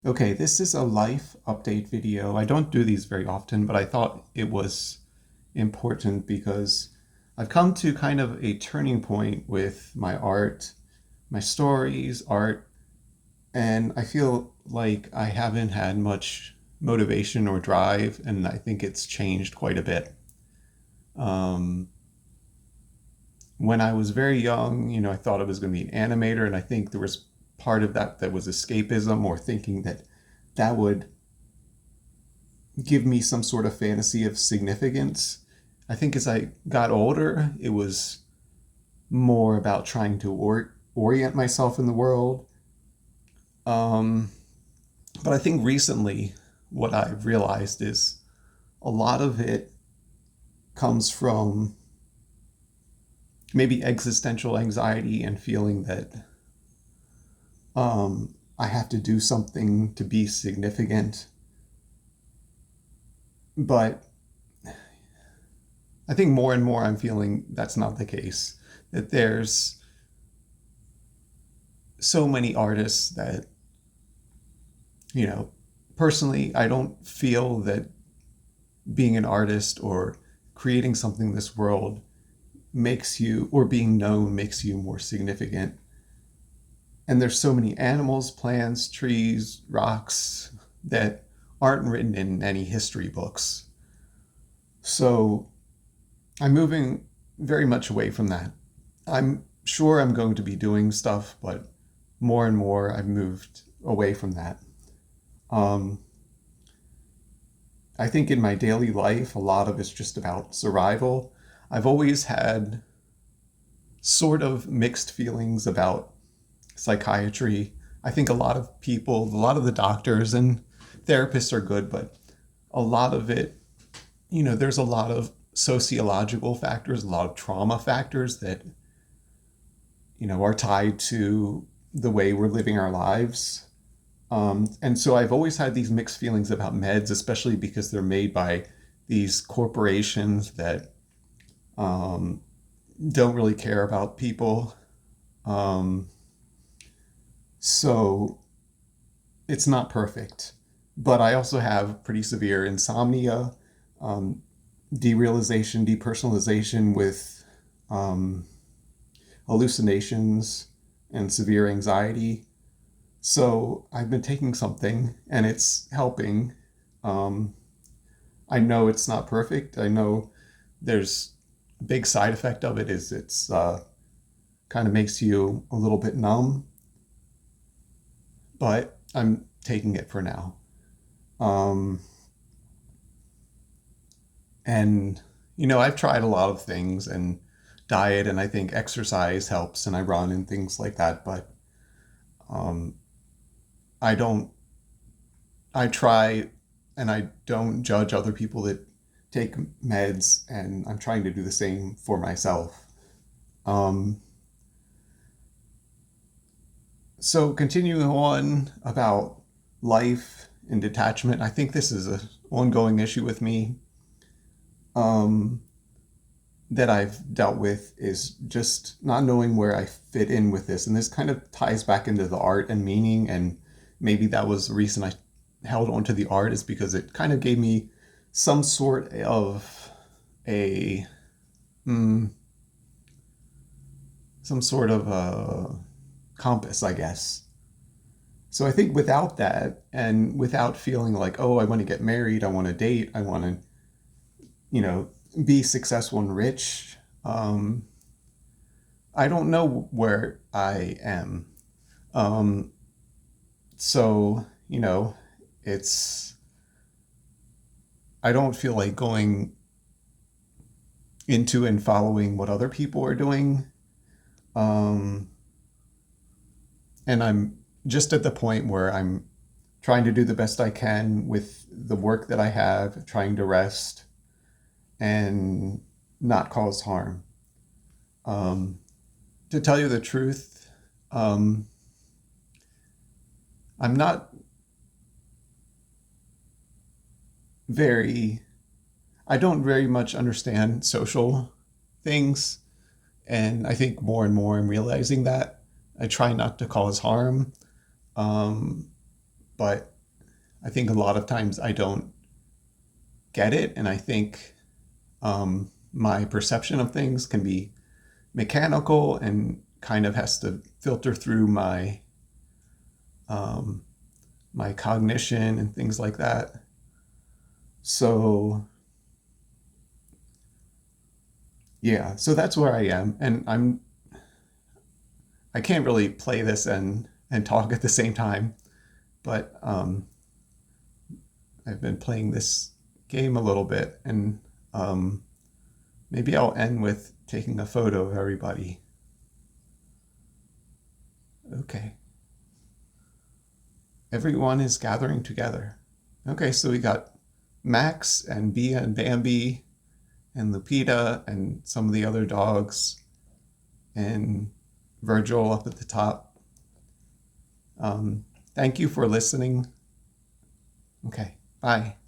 Okay, this is a life update video. I don't do these very often, but I thought it was important because I've come to kind of a turning point with my art, my stories, art, and I feel like I haven't had much motivation or drive, and I think it's changed quite a bit. Um, when I was very young, I thought I was going to be an animator, and I think there was part of that was escapism or thinking that would give me some sort of fantasy of significance. I think as I got older, it was more about trying to orient myself in the world. Um, but I think recently, what I've realized is a lot of it comes from maybe existential anxiety and feeling that I have to do something to be significant. But I think more and more I'm feeling that's not the case. That there's so many artists that, you know, personally, I don't feel that being an artist or creating something in this world makes you, or being known makes you more significant. And there's so many animals, plants, trees, rocks that aren't written in any history books. So I'm moving very much away from that. I'm sure I'm going to be doing stuff, but more and more I've moved away from that. Um, I think in my daily life, a lot of it's just about survival. I've always had sort of mixed feelings about psychiatry. I think a lot of people, a lot of the doctors and therapists are good, but a lot of it, there's a lot of sociological factors, a lot of trauma factors that, are tied to the way we're living our lives. And so I've always had these mixed feelings about meds, especially because they're made by these corporations that um, don't really care about people. Um, so it's not perfect. But I also have pretty severe insomnia, um, derealization, depersonalization with um, hallucinations and severe anxiety. So I've been taking something and it's helping. Um, I know it's not perfect. I know there's a big side effect of it is it's kind of makes you a little bit numb, but I'm taking it for now. Um, and I've tried a lot of things and diet, and I think exercise helps, and I run and things like that. But um, I don't I try and I don't judge other people that take meds, and I'm trying to do the same for myself. Um, so, continuing on about life and detachment, I think this is an ongoing issue with me um, that I've dealt with is just not knowing where I fit in with this. And this kind of ties back into the art and meaning. And maybe that was the reason I held on to the art, is because it kind of gave me some sort of a mm, some sort of a compass, I guess. So I think without that, and without feeling like, oh, I want to get married, I want to date, I want to, you know, be successful and rich, I don't know where I am. Um, so, it's, I don't feel like going into and following what other people are doing. Um, and I'm just at the point where I'm trying to do the best I can with the work that I have, trying to rest and not cause harm. Um, to tell you the truth, um, I'm not very, I don't very much understand social things. And I think more and more I'm realizing that I try not to cause harm. Um, but I think a lot of times I don't get it, and I think my perception of things can be mechanical and kind of has to filter through my cognition and things like that. So yeah, so that's where I am, and I can't really play this and talk at the same time, but I've been playing this game a little bit, and maybe I'll end with taking a photo of everybody. Okay. Everyone is gathering together. Okay, so we got Max and Bia and Bambi and Lupita and some of the other dogs and Virgil up at the top. Thank you for listening. Okay, bye.